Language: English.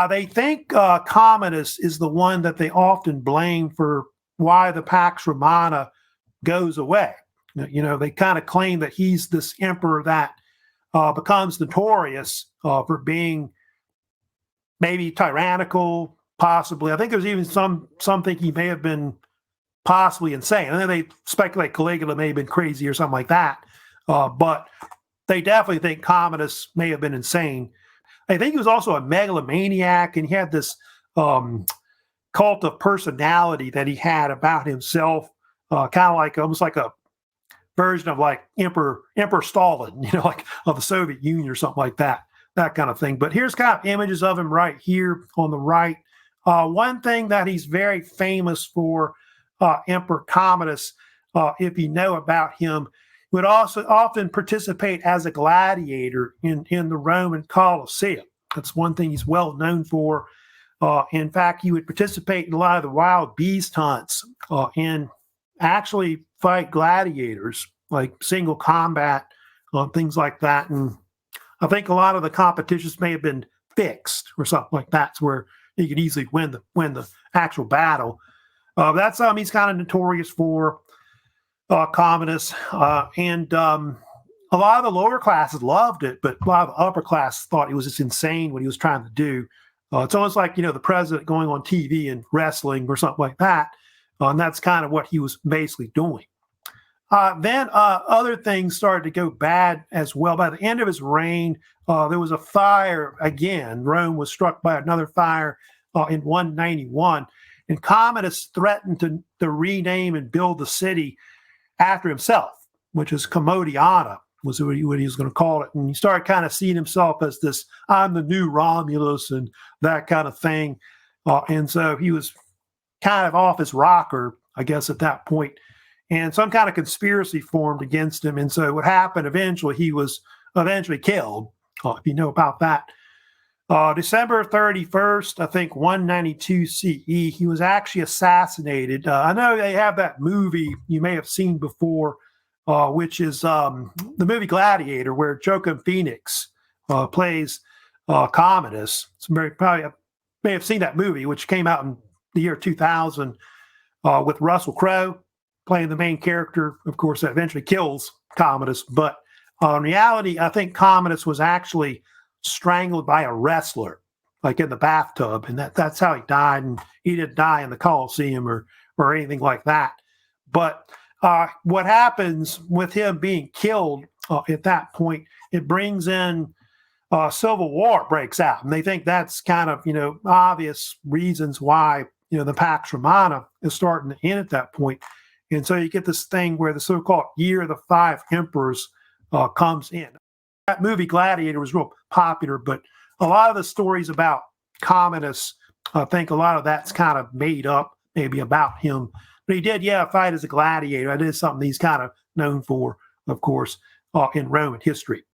They think Commodus is the one that they often blame for why the Pax Romana goes away. They kind of claim that he's this emperor that becomes notorious for being maybe tyrannical, possibly. I think there's even some think he may have been possibly insane. And then they speculate Caligula may have been crazy or something like that. But they definitely think Commodus may have been insane. I think he was also a megalomaniac, and he had this cult of personality that he had about himself, kind of like almost like a version of like Emperor Stalin, like of the Soviet Union or something like that kind of thing. But here's kind of images of him right here on the right. One thing that he's very famous for, Emperor Commodus, if you know about him, would also often participate as a gladiator in the Roman Colosseum. That's one thing he's well known for. In fact, he would participate in a lot of the wild beast hunts and actually fight gladiators, like single combat, things like that. And I think a lot of the competitions may have been fixed or something like that, where he could easily win the actual battle. That's something he's kind of notorious for, Commodus. And a lot of the lower classes loved it, but a lot of the upper class thought it was just insane what he was trying to do. It's almost like, the president going on TV and wrestling or something like that. And that's kind of what he was basically doing. Then other things started to go bad as well. By the end of his reign, there was a fire again. Rome was struck by another fire in 191. And Commodus threatened to rename and build the city after himself, which is Commodiana, was what he was going to call it. And he started kind of seeing himself as this, I'm the new Romulus and that kind of thing. And so he was kind of off his rocker, I guess, at that point. And some kind of conspiracy formed against him. And so what happened eventually, he was eventually killed, if you know about that. December 31st, I think 192 CE, he was actually assassinated. I know they have that movie you may have seen before, which is the movie Gladiator, where Joaquin Phoenix plays Commodus. Probably may have seen that movie, which came out in the year 2000 with Russell Crowe playing the main character, of course, that eventually kills Commodus. But in reality, I think Commodus was actually strangled by a wrestler, like in the bathtub, and that's how he died. And he didn't die in the Colosseum or anything like that. But what happens with him being killed at that point, it brings in civil war breaks out, and they think that's kind of obvious reasons why the Pax Romana is starting to end at that point. And so you get this thing where the so-called Year of the Five Emperors comes in. That movie Gladiator was real popular, but a lot of the stories about Commodus, I think a lot of that's kind of made up, maybe about him. But he did, fight as a gladiator. That is something he's kind of known for, of course, in Roman history.